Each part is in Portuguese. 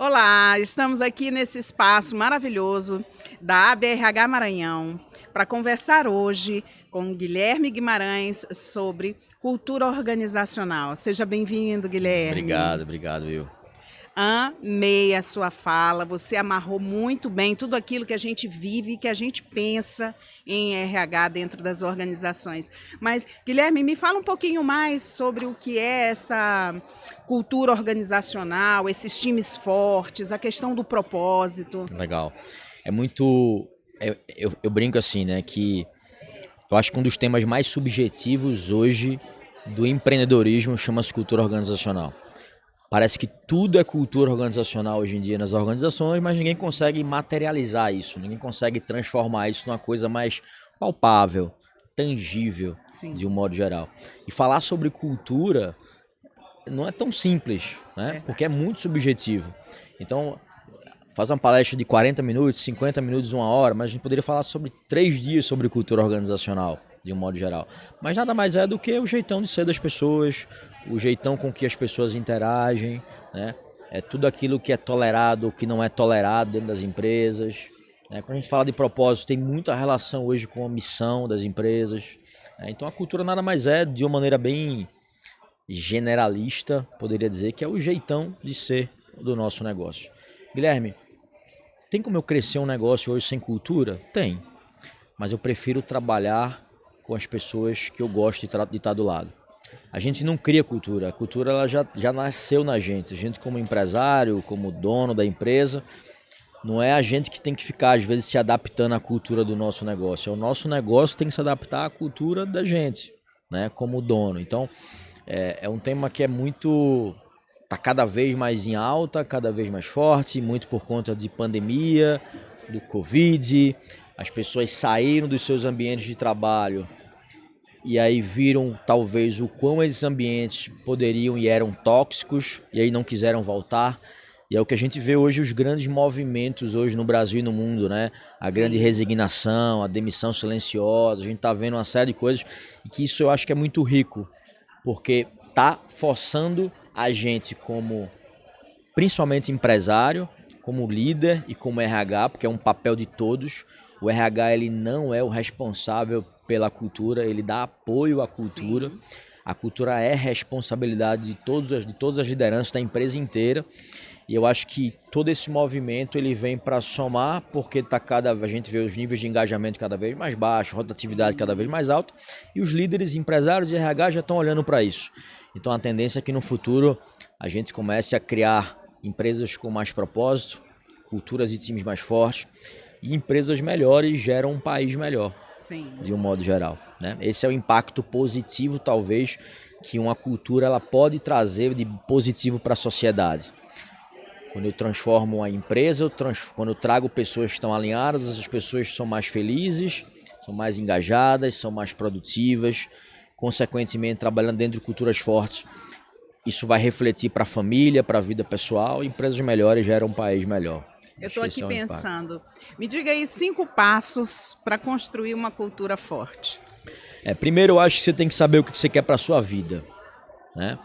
Olá, estamos aqui nesse espaço maravilhoso da ABRH Maranhão para conversar hoje com Guilherme Guimarães sobre cultura organizacional. Seja bem-vindo, Guilherme. Obrigado, Will. Amei a sua fala, você amarrou muito bem tudo aquilo que a gente vive e que a gente pensa em RH dentro das organizações. Mas, Guilherme, me fala um pouquinho mais sobre o que é essa cultura organizacional, esses times fortes, a questão do propósito. Legal. É muito. Eu brinco assim, né? Que eu acho que um dos temas mais subjetivos hoje do empreendedorismo chama-se cultura organizacional. Parece que tudo é cultura organizacional hoje em dia nas organizações, mas ninguém consegue materializar isso, ninguém consegue transformar isso numa coisa mais palpável, tangível, Sim. de um modo geral. E falar sobre cultura não é tão simples, né? Porque é muito subjetivo. Então, faz uma palestra de 40 minutos, 50 minutos, uma hora, mas a gente poderia falar sobre 3 dias sobre cultura organizacional, de um modo geral. Mas nada mais é do que o jeitão de ser das pessoas, o jeitão com que as pessoas interagem, né? É tudo aquilo que é tolerado ou que não é tolerado dentro das empresas. Né? Quando a gente fala de propósito, tem muita relação hoje com a missão das empresas. Né? Então a cultura nada mais é, de uma maneira bem generalista, poderia dizer, que é o jeitão de ser do nosso negócio. Guilherme, tem como eu crescer um negócio hoje sem cultura? Tem, mas eu prefiro trabalhar com as pessoas que eu gosto de estar do lado. A gente não cria cultura, a cultura ela já nasceu na gente. A gente como empresário, como dono da empresa, não é a gente que tem que ficar às vezes se adaptando à cultura do nosso negócio. É o nosso negócio que tem que se adaptar à cultura da gente, né, como dono. Então, é um tema que é muito... Está cada vez mais em alta, cada vez mais forte, muito por conta de pandemia, do Covid. As pessoas saíram dos seus ambientes de trabalho e aí viram talvez o quão esses ambientes poderiam e eram tóxicos e aí não quiseram voltar. E é o que a gente vê hoje, os grandes movimentos hoje no Brasil e no mundo, né? A grande resignação, a demissão silenciosa, a gente está vendo uma série de coisas e que isso eu acho que é muito rico, porque está forçando a gente como, principalmente empresário, como líder e como RH, porque é um papel de todos. O RH ele não é o responsável pela cultura, ele dá apoio à cultura. Sim. A cultura é responsabilidade de todas as lideranças da empresa inteira. E eu acho que todo esse movimento ele vem para somar, porque a gente vê os níveis de engajamento cada vez mais baixos, rotatividade cada vez mais alta, e os líderes, empresários e RH já estão olhando para isso. Então a tendência é que no futuro a gente comece a criar empresas com mais propósito, culturas e times mais fortes, e empresas melhores geram um país melhor. Sim. De um modo geral, né? Esse é o impacto positivo, talvez, que uma cultura ela pode trazer de positivo para a sociedade. Quando eu transformo a empresa, quando eu trago pessoas que estão alinhadas, as pessoas são mais felizes, são mais engajadas, são mais produtivas, consequentemente trabalhando dentro de culturas fortes. Isso vai refletir para a família, para a vida pessoal, e empresas melhores geram um país melhor. Eu estou aqui pensando, me diga aí 5 passos para construir uma cultura forte. Primeiro eu acho que você tem que saber o que você quer para a sua vida, né?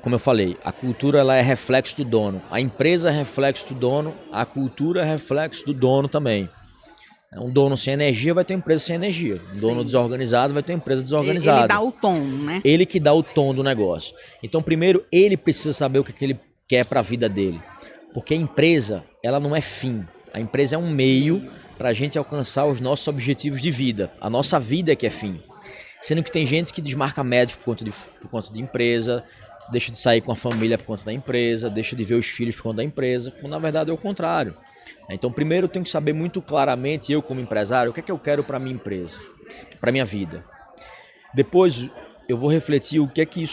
Como eu falei, a cultura ela é reflexo do dono, a empresa é reflexo do dono, a cultura é reflexo do dono também. Um dono sem energia vai ter uma empresa sem energia. Um dono desorganizado vai ter uma empresa desorganizada. Ele dá o tom, né? Ele que dá o tom do negócio. Então, primeiro, ele precisa saber o que ele quer para a vida dele. Porque a empresa, ela não é fim. A empresa é um meio para a gente alcançar os nossos objetivos de vida. A nossa vida é que é fim. Sendo que tem gente que desmarca médico por conta de empresa, deixa de sair com a família por conta da empresa, deixa de ver os filhos por conta da empresa, quando na verdade é o contrário. Então, primeiro eu tenho que saber muito claramente, eu como empresário, o que é que eu quero para a minha empresa, para a minha vida. Depois eu vou refletir o que é que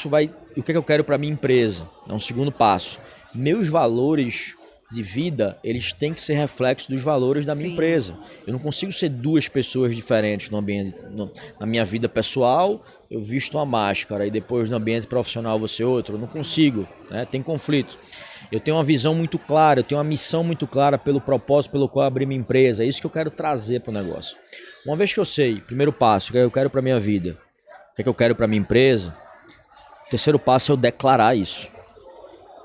eu quero para a minha empresa. É um segundo passo. Meus valores de vida, eles têm que ser reflexos dos valores da minha empresa. Eu não consigo ser 2 pessoas diferentes no ambiente, na minha vida pessoal, eu visto uma máscara e depois no ambiente profissional eu vou ser outro. Eu não consigo, né? Tem conflito. Eu tenho uma visão muito clara, eu tenho uma missão muito clara pelo propósito pelo qual eu abri minha empresa. É isso que eu quero trazer para o negócio. Uma vez que eu sei, primeiro passo, o que eu quero para minha vida, o que eu quero para minha empresa, o terceiro passo é eu declarar isso.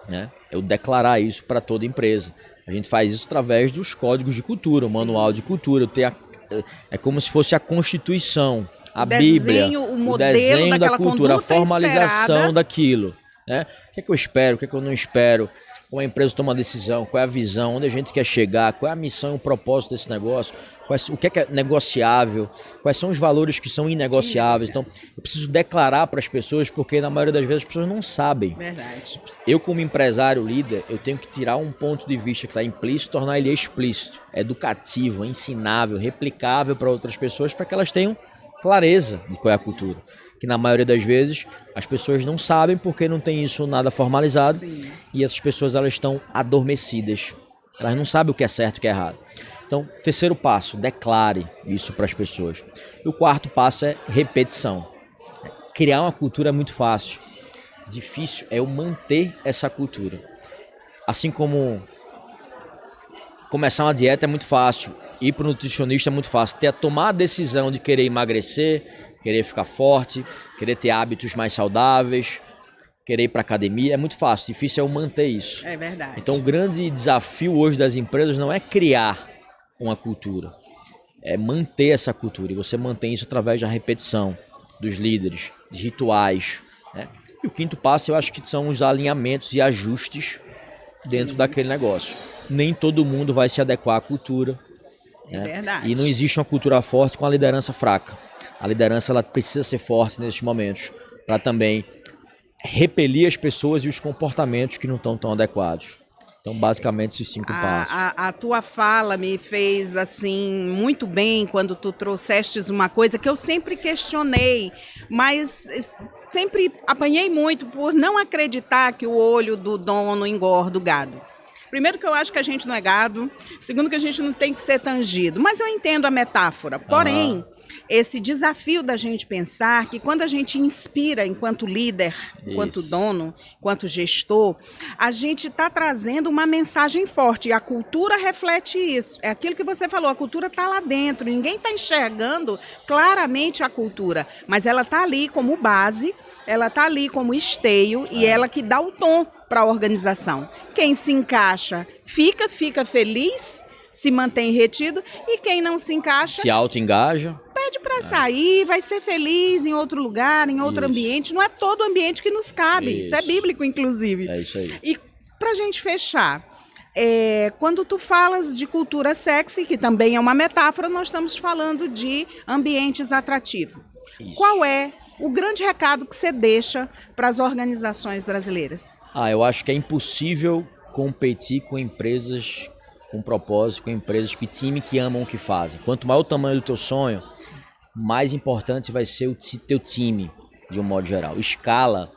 né? Eu declarar isso para toda empresa. A gente faz isso através dos códigos de cultura, o manual de cultura. É como se fosse a Constituição, a Bíblia, o desenho da cultura, a formalização esperada daquilo. Né? O que é que eu espero, o que é que eu não espero, como a empresa toma a decisão, qual é a visão, onde a gente quer chegar, qual é a missão e o propósito desse negócio, o que é negociável, quais são os valores que são inegociáveis. Então, eu preciso declarar para as pessoas, porque na maioria das vezes as pessoas não sabem. Verdade. Eu, como empresário líder, eu tenho que tirar um ponto de vista que está implícito e tornar ele explícito, educativo, ensinável, replicável para outras pessoas, para que elas tenham clareza de qual é a cultura. Que na maioria das vezes as pessoas não sabem porque não tem isso nada formalizado. Sim. E essas pessoas elas estão adormecidas. Elas não sabem o que é certo e o que é errado. Então, terceiro passo, declare isso para as pessoas. E o quarto passo é repetição. Criar uma cultura é muito fácil. Difícil é eu manter essa cultura. Assim como começar uma dieta é muito fácil, ir para o nutricionista é muito fácil. Tomar a decisão de querer emagrecer, querer ficar forte, querer ter hábitos mais saudáveis, querer ir para academia, é muito fácil. Difícil é eu manter isso. É verdade. Então o grande desafio hoje das empresas não é criar uma cultura, é manter essa cultura. E você mantém isso através da repetição dos líderes, de rituais, né? E o quinto passo eu acho que são os alinhamentos e ajustes dentro daquele negócio. Nem todo mundo vai se adequar à cultura. É verdade. E não existe uma cultura forte com a liderança fraca. A liderança ela precisa ser forte nesses momentos para também repelir as pessoas e os comportamentos que não estão tão adequados. Então, basicamente, esses 5 passos. A tua fala me fez, assim, muito bem quando tu trouxestes uma coisa que eu sempre questionei, mas sempre apanhei muito por não acreditar que o olho do dono engorda o gado. Primeiro que eu acho que a gente não é gado, segundo que a gente não tem que ser tangido, mas eu entendo a metáfora. Porém, esse desafio da gente pensar que quando a gente inspira enquanto líder, enquanto dono, enquanto gestor, a gente está trazendo uma mensagem forte e a cultura reflete isso. É aquilo que você falou, a cultura está lá dentro, ninguém está enxergando claramente a cultura, mas ela está ali como base, ela está ali como esteio e ela que dá o tom para a organização. Quem se encaixa fica feliz, se mantém retido, e quem não se encaixa se auto-engaja, pede para sair, vai ser feliz em outro lugar, em outro ambiente. Não é todo ambiente que nos cabe, isso é bíblico, inclusive. É isso aí. E para a gente fechar, quando tu falas de cultura sexy, que também é uma metáfora, nós estamos falando de ambientes atrativos. Isso. Qual é o grande recado que você deixa para as organizações brasileiras? Eu acho que é impossível competir com empresas com propósito, com empresas que amam o que fazem. Quanto maior o tamanho do teu sonho, mais importante vai ser o teu time, de um modo geral. Escala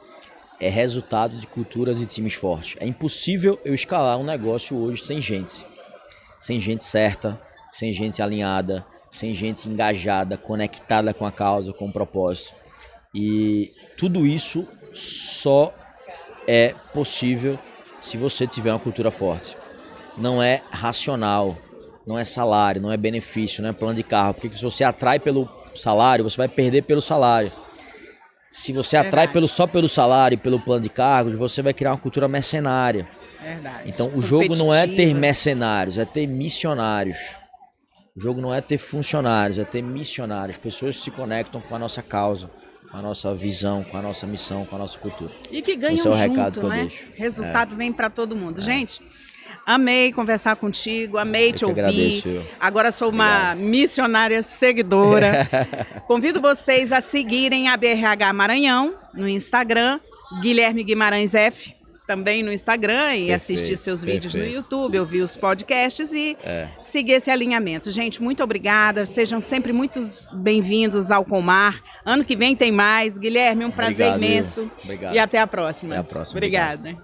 é resultado de culturas e times fortes. É impossível eu escalar um negócio hoje sem gente certa, sem gente alinhada, sem gente engajada, conectada com a causa, com o propósito. E tudo isso só é possível se você tiver uma cultura forte. Não é racional, não é salário, não é benefício, não é plano de carro. Porque se você atrai pelo salário, você vai perder pelo salário. Se você atrai só pelo salário e pelo plano de cargos, você vai criar uma cultura mercenária. Verdade. Então o jogo não é ter mercenários, é ter missionários. O jogo não é ter funcionários, é ter missionários. Pessoas que se conectam com a nossa causa, com a nossa visão, com a nossa missão, com a nossa cultura. E que ganham junto, recado que eu deixo. Resultado vem para todo mundo. Gente, amei conversar contigo, amei te ouvir. Agradeço. Agora sou uma missionária seguidora. Convido vocês a seguirem a BRH Maranhão no Instagram, Guilherme Guimarães F, também no Instagram, e assistir seus vídeos no YouTube, ouvir os podcasts e seguir esse alinhamento. Gente, muito obrigada. Sejam sempre muito bem-vindos ao Comar. Ano que vem tem mais. Guilherme, um prazer imenso. Obrigado. E até a próxima. Até a próxima. Obrigada.